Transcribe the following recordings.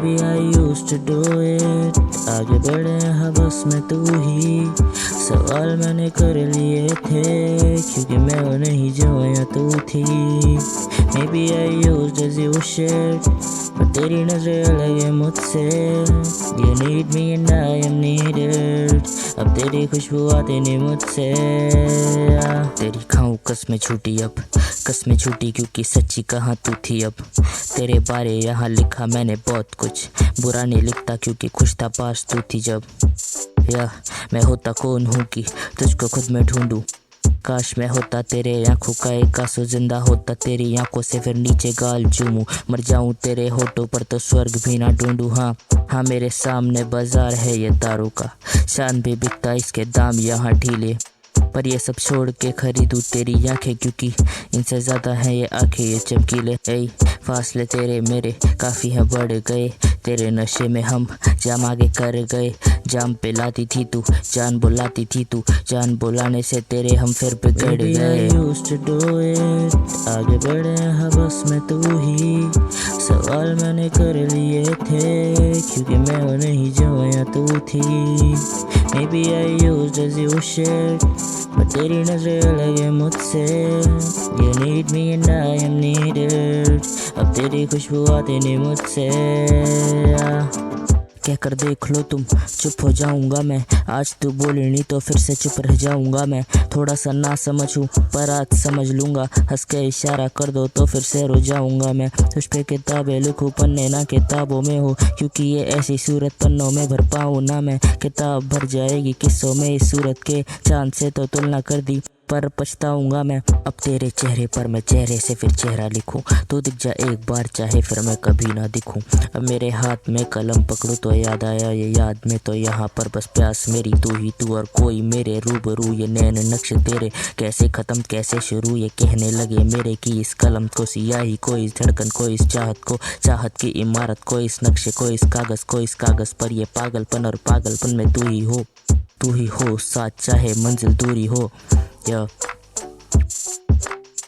Maybe I used to do it. आगे बढ़े हवस में तू ही सवाल मैंने कर लिए थे, क्योंकि मैं वो नहीं जो या तू थी. Maybe I used as you should, पर तेरी नजरें अलग है मुझसे. You need me and I am needed. अब तेरी खुशबू आती नहीं मुझसे. तेरी खाऊं कसमें छूटी अब, कसमें छूटी क्योंकि सच्ची कहाँ तू थी अब. तेरे बारे यहाँ लिखा मैंने बहुत कुछ, बुरा नहीं लिखता क्योंकि खुश था पास तू थी जब. या मैं होता कौन हूँ कि तुझको खुद में ढूंढूं. काश मैं होता तेरे आंखों का एक आंसू, जिंदा होता तेरी आंखों से फिर नीचे गाल चूमूं. मर जाऊं तेरे होठों पर तो स्वर्ग भी ना ढूंढूं. हाँ मेरे सामने बाजार है ये दारू का, शान भी बिकता इसके दाम यहाँ ढीले. पर ये सब छोड़ के खरीदूं तेरी आंखें, क्योंकि इनसे ज़्यादा है ये आंखें ये चमकीले. फासले तेरे मेरे काफ़ी हैं बढ़ गए, तेरे नशे में हम जाम आगे कर गए. जाम पे लाती थी तू, जान बुलाती थी तू, जान बुलाने से तेरे हम फिर बिगड़ गए. आगे बढ़े हवस में तू ही सवाल मैंने कर लिए थे, क्योंकि मैं वो नहीं जो या तू थी. Maybe I used as you should, पर तेरी नजरें अलग है मुझसे. You need me and I am needed. अब तेरी खुशबू आती नहीं मुझसे. कह कर देख लो तुम, चुप हो जाऊंगा मैं. आज तू बोली नहीं तो फिर से चुप रह जाऊंगा मैं. थोड़ा सा ना समझूं पर आज समझ लूंगा, हंस के इशारा कर दो तो फिर से रो जाऊंगा मैं. तुझ पे किताबें लिखूं पन्ने ना किताबों में हो, क्योंकि ये ऐसी सूरत पन्नों में भर पाऊँ ना मैं. किताब भर जाएगी किस्सों में इस सूरत के, चांद से तो तुलना कर दी पर पछताऊंगा मैं. अब तेरे चेहरे पर मैं चेहरे से फिर चेहरा लिखूं, तू दिख जा एक बार चाहे फिर मैं कभी ना दिखूं. अब मेरे हाथ में कलम पकड़ूं तो याद आया ये याद में तो यहाँ पर बस प्यास मेरी तू ही तू और कोई मेरे रूबरू. ये नैन नक्श तेरे कैसे ख़त्म कैसे शुरू, ये कहने लगे मेरे की इस कलम को सियाही को, इस धड़कन को, इस चाहत को, चाहत की इमारत को, इस नक्शे को, इस कागज़ पर ये पागलपन और पागलपन में तू ही हो साथ चाहे मंजिल दूरी हो.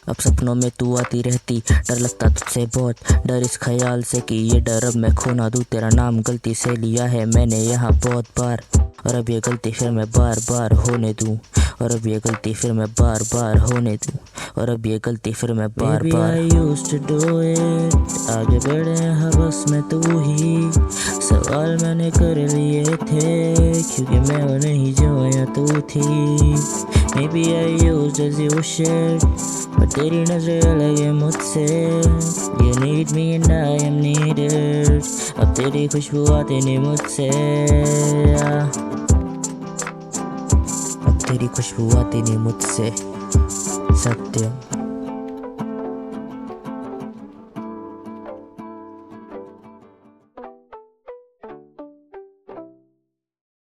अब सपनों में तू आती रहती, डर लगता तुझसे बहुत, डर इस ख्याल से कि ये डर अब मैं खो ना दूँ. तेरा नाम गलती से लिया है मैंने यहाँ बहुत बार, और अब ये गलती फिर मैं बार बार होने दूँ. और अब ये गलती फिर मैं बार बार होने दूँ. और अब ये गलती फिर मैं बार बार. आगे बढ़े हवस में तू ही सवाल मैंने कर लिए थे, क्योंकि मैं वो नहीं जो या तू थी. Maybe I used as you should, पर तेरी नजरें अलग है मुझसे. You need me and I am needed. अब तेरी खुशबू आती नहीं मुझसे. अब तेरी खुशबू आती नहीं मुझसे. सत्यम.